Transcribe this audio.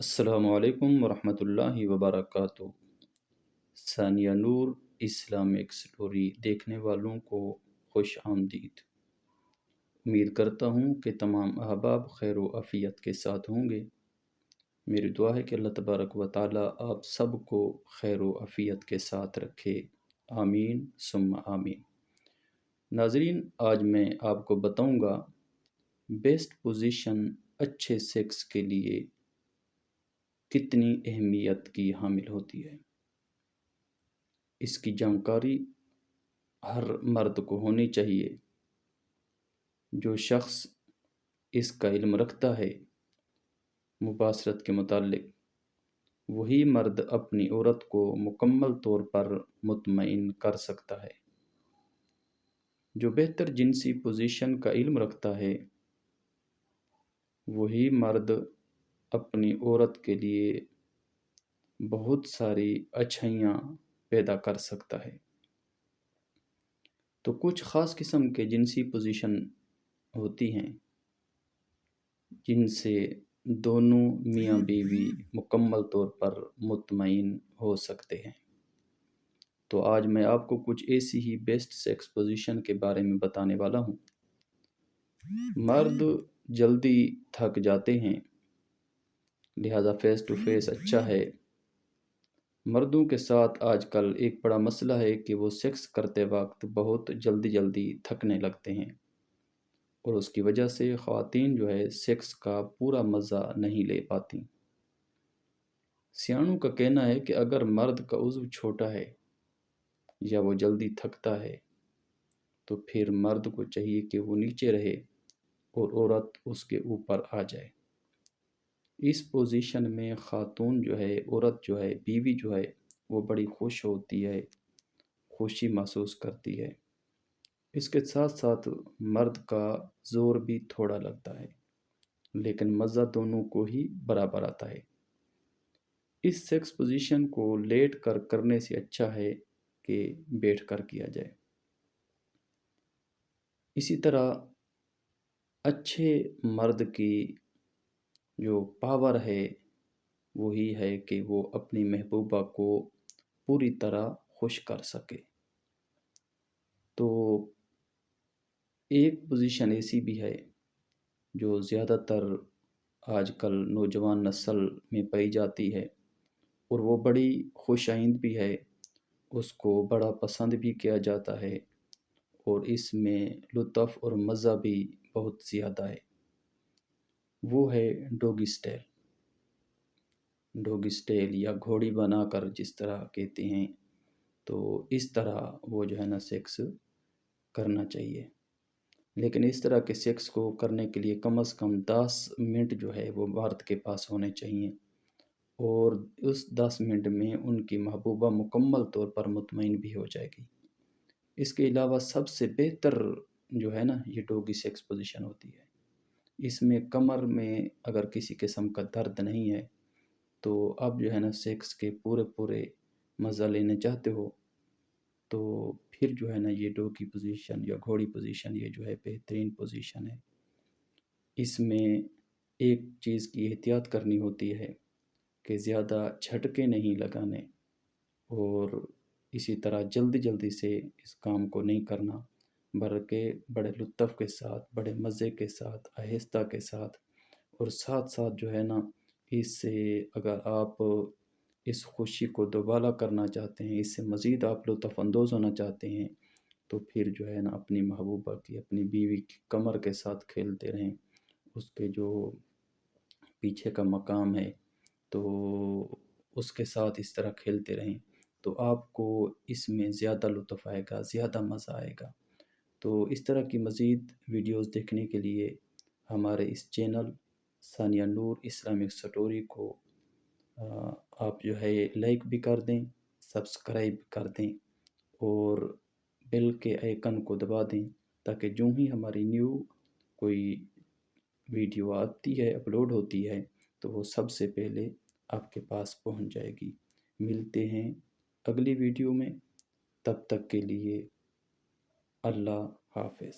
السلام علیکم ورحمۃ اللہ وبرکاتہ۔ ثانیہ نور اسلامک سٹوری دیکھنے والوں کو خوش آمدید۔ امید کرتا ہوں کہ تمام احباب خیر و عافیت کے ساتھ ہوں گے۔ میری دعا ہے کہ اللہ تبارک و تعالیٰ آپ سب کو خیر و عافیت کے ساتھ رکھے، آمین ثم آمین۔ ناظرین، آج میں آپ کو بتاؤں گا بیسٹ پوزیشن اچھے سیکس کے لیے کتنی اہمیت کی حامل ہوتی ہے۔ اس کی جانکاری ہر مرد کو ہونی چاہیے۔ جو شخص اس کا علم رکھتا ہے مباشرت کے متعلق، وہی مرد اپنی عورت کو مکمل طور پر مطمئن کر سکتا ہے۔ جو بہتر جنسی پوزیشن کا علم رکھتا ہے وہی مرد اپنی عورت کے لیے بہت ساری اچھائیاں پیدا کر سکتا ہے۔ تو کچھ خاص قسم کے جنسی پوزیشن ہوتی ہیں جن سے دونوں میاں بیوی مکمل طور پر مطمئن ہو سکتے ہیں۔ تو آج میں آپ کو کچھ ایسی ہی بیسٹ سیکس پوزیشن کے بارے میں بتانے والا ہوں۔ مرد جلدی تھک جاتے ہیں، لہذا فیس ٹو فیس اچھا ہے۔ مردوں کے ساتھ آج کل ایک بڑا مسئلہ ہے کہ وہ سیکس کرتے وقت بہت جلدی تھکنے لگتے ہیں، اور اس کی وجہ سے خواتین سیکس کا پورا مزہ نہیں لے پاتی۔ سیاحوں کا کہنا ہے کہ اگر مرد کا عضو چھوٹا ہے یا وہ جلدی تھکتا ہے تو پھر مرد کو چاہیے کہ وہ نیچے رہے اور عورت اس کے اوپر آ جائے۔ اس پوزیشن میں خاتون عورت بیوی وہ بڑی خوش ہوتی ہے، خوشی محسوس کرتی ہے۔ اس کے ساتھ ساتھ مرد کا زور بھی تھوڑا لگتا ہے، لیکن مزہ دونوں کو ہی برابر آتا ہے۔ اس سیکس پوزیشن کو لیٹ کر کرنے سے اچھا ہے کہ بیٹھ کر کیا جائے۔ اسی طرح اچھے مرد کی جو پاور ہے وہی ہے کہ وہ اپنی محبوبہ کو پوری طرح خوش کر سکے۔ تو ایک پوزیشن ایسی بھی ہے جو زیادہ تر آج کل نوجوان نسل میں پائی جاتی ہے، اور وہ بڑی خوش آئند بھی ہے، اس کو بڑا پسند بھی کیا جاتا ہے، اور اس میں لطف اور مزہ بھی بہت زیادہ ہے۔ وہ ہے ڈوگی سٹائل۔ ڈوگی سٹائل یا گھوڑی بنا کر جس طرح کہتے ہیں، تو اس طرح وہ سیکس کرنا چاہیے۔ لیکن اس طرح کے سیکس کو کرنے کے لیے کم از کم 10 منٹ وہ مرد کے پاس ہونے چاہیے، اور اس 10 منٹ میں ان کی محبوبہ مکمل طور پر مطمئن بھی ہو جائے گی۔ اس کے علاوہ سب سے بہتر یہ ڈوگی سیکس پوزیشن ہوتی ہے۔ اس میں کمر میں اگر کسی قسم کا درد نہیں ہے تو آپ سیکس کے پورے مزہ لینا چاہتے ہو تو پھر یہ ڈوگی پوزیشن یا گھوڑی پوزیشن یہ بہترین پوزیشن ہے۔ اس میں ایک چیز کی احتیاط کرنی ہوتی ہے کہ زیادہ جھٹکے نہیں لگانے، اور اسی طرح جلدی سے اس کام کو نہیں کرنا، بلکہ بڑے لطف کے ساتھ، بڑے مزے کے ساتھ، آہستہ کے ساتھ، اور ساتھ اس سے اگر آپ اس خوشی کو دوبالا کرنا چاہتے ہیں، اس سے مزید آپ لطف اندوز ہونا چاہتے ہیں، تو پھر اپنی محبوبہ کی، اپنی بیوی کی کمر کے ساتھ کھیلتے رہیں، اس کے جو پیچھے کا مقام ہے تو اس کے ساتھ اس طرح کھیلتے رہیں، تو آپ کو اس میں زیادہ لطف آئے گا، زیادہ مزہ آئے گا۔ تو اس طرح کی مزید ویڈیوز دیکھنے کے لیے ہمارے اس چینل ثانیہ نور اسلامک سٹوری کو آپ لائک بھی کر دیں، سبسکرائب کر دیں، اور بیل کے آئیکن کو دبا دیں، تاکہ جو ہی ہماری نیو کوئی ویڈیو آتی ہے، اپلوڈ ہوتی ہے، تو وہ سب سے پہلے آپ کے پاس پہنچ جائے گی۔ ملتے ہیں اگلی ویڈیو میں، تب تک کے لیے اللہ حافظ۔